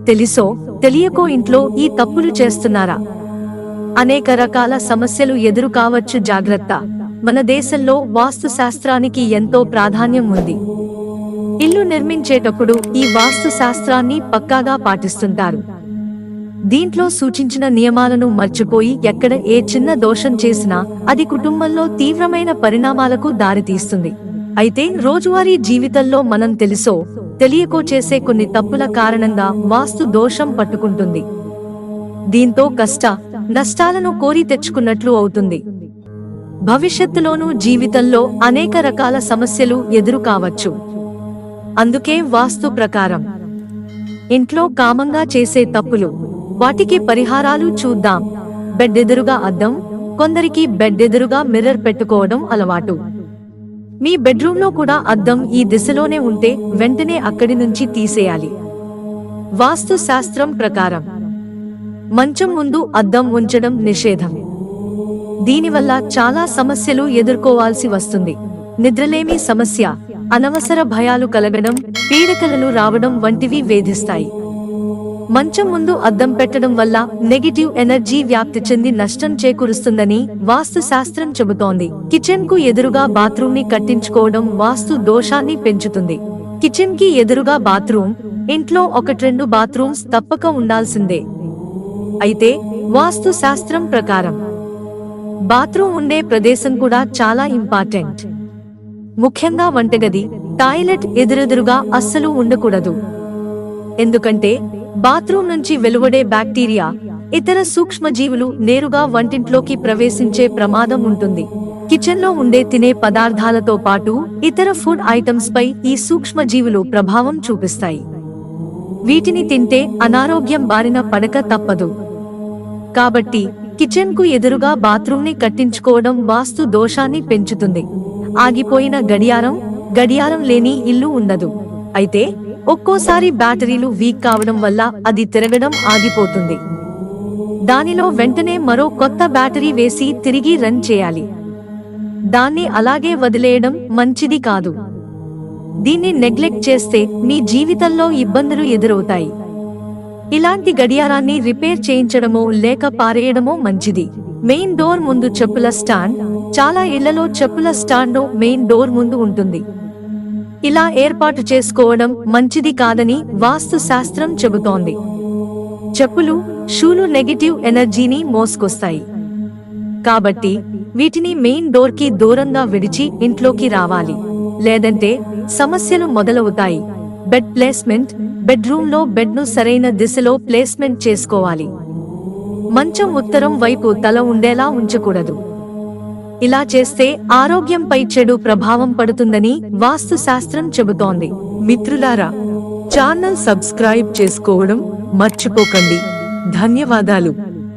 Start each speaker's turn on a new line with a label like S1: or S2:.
S1: తెలుసో తెలియకో ఇంట్లో ఈ తప్పులు చేస్తున్నారా? అనేక రకాల సమస్యలు ఎదురు కావచ్చు. జాగ్రత్త. మన దేశంలో వాస్తు శాస్త్రానికి ఎంతో ప్రాధాన్యం ఉంది. ఇల్లు నిర్మించేటప్పుడు ఈ వాస్తు శాస్త్రాన్ని పక్కాగా పాటిస్తుంటారు. దీంట్లో సూచించిన నియమాలను మర్చిపోయి ఎక్కడ ఏ చిన్న దోషం చేసినా అది కుటుంబంలో తీవ్రమైన పరిణామాలకు దారితీస్తుంది. అయితే రోజువారీ జీవితంలో మనం తెలుసో తెలియకో చేసే కొన్ని తప్పుల కారణంగా వాస్తు దోషం పట్టుకుంటుంది. దీంతో నష్టాలను కోరి తెచ్చుకున్నట్లు అవుతుంది. భవిష్యత్తులోనూ జీవితంలో అనేక రకాల సమస్యలు ఎదురు కావచ్చు. అందుకే వాస్తు ప్రకారం ఇంట్లో కామంగా చేసే తప్పులు, వాటికి పరిహారాలు చూద్దాం. బెడ్ ఎదురుగా అద్దం. కొందరికి బెడ్ ఎదురుగా మిర్రర్ పెట్టుకోవడం అలవాటు. మీ బెడ్రూమ్లో కూడా అద్దం ఈ దిశలోనే ఉంటే వెంటనే అక్కడి నుంచి తీసేయాలి. వాస్తు శాస్త్రం ప్రకారం మంచం ముందు అద్దం ఉంచడం నిషేధం. దీనివల్ల చాలా సమస్యలు ఎదుర్కోవాల్సి వస్తుంది. నిద్రలేమి సమస్య, అనవసర భయాలు కలగడం, పీడకలలు రావడం వంటివి వేధిస్తాయి. మంచం ముందు అద్దం పెట్టడం వల్ల నెగిటివ్ ఎనర్జీ వ్యాప్తి చెంది నష్టం చేకూరుస్తుందని వాస్తు శాస్త్రం చెబుతోంది. కిచెన్ కు ఎదురుగా బాత్రూమ్ ని కట్టించుకోవడం వాస్తు దోషాన్ని పెంచుతుంది. కిచెన్ కి ఎదురుగా బాత్రూమ్, ఇంట్లో 1-2 బాత్రూమ్స్ తప్పక ఉండాల్సిందే. అయితే వాస్తు శాస్త్రం ప్రకారం బాత్రూమ్ ఉండే ప్రదేశం కూడా చాలా ఇంపార్టెంట్. ముఖ్యంగా వంటగది, టాయిలెట్ ఎదురెదురుగా అస్సలు ఉండకూడదు. ఎందుకంటే బాత్రూమ్ నుంచి వెలువడే బ్యాక్టీరియా, ఇతర సూక్ష్మజీవులు నేరుగా వంటింట్లోకి ప్రవేశించే ప్రమాదం ఉంటుంది. కిచెన్ లో ఉండే తినే పదార్థాలతో పాటు ఇతర ఫుడ్ ఐటమ్స్ పై ఈ సూక్ష్మజీవులు ప్రభావం చూపిస్తాయి. వీటిని తింటే అనారోగ్యం బారిన పడక తప్పదు. కాబట్టి కిచెన్ కు ఎదురుగా బాత్రూమ్ ని కట్టించుకోవడం వాస్తు దోషాన్ని పెంచుతుంది. ఆగిపోయిన గడియారం లేని ఇల్లు ఉండదు. అయితే ఒక్కోసారి బ్యాటరీలు వీక్ కావడం వల్ల అది తిరగడం ఆగిపోతుంది. దానిలో వెంటనే మరో కొత్త బ్యాటరీ వేసి తిరిగి రన్ చేయాలి. దాన్ని అలాగే వదిలేయడం మంచిది కాదు. దీన్ని నెగ్లెక్ట్ చేస్తే మీ జీవితంలో ఇబ్బందులు ఎదురవుతాయి. ఇలాంటి గడియారాన్ని రిపేర్ చేయించడమో లేక పారేయడమో మంచిది. మెయిన్ డోర్ ముందు చెప్పుల స్టాండ్. చాలా ఇళ్లలో చెప్పుల స్టాండ్ మెయిన్ డోర్ ముందు ఉంటుంది. ఇలా ఏర్పాటు చేసుకోవడం మంచిది కాదని వాస్తు శాస్త్రం చెబుతోంది. చెప్పులు, షూలు నెగిటివ్ ఎనర్జీని మోసుకొస్తాయి. కాబట్టి వీటిని మెయిన్ డోర్ కి దూరంగా విడిచి ఇంట్లోకి రావాలి. లేదంటే సమస్యలు మొదలవుతాయి. Bed placement. బెడ్రూమ్ లో బెడ్ ను సరైన దిశలో ప్లేస్మెంట్ చేసుకోవాలి. మంచం ఉత్తరం వైపు తల ఉండేలా ఉంచకూడదు. ఇలా చేస్తే ఆరోగ్యంపై చెడు ప్రభావం పడుతుందని వాస్తు శాస్త్రం చెబుతోంది. మిత్రులారా, ఛానల్ సబ్స్క్రైబ్ చేసుకోవడం మర్చిపోకండి. ధన్యవాదాలు.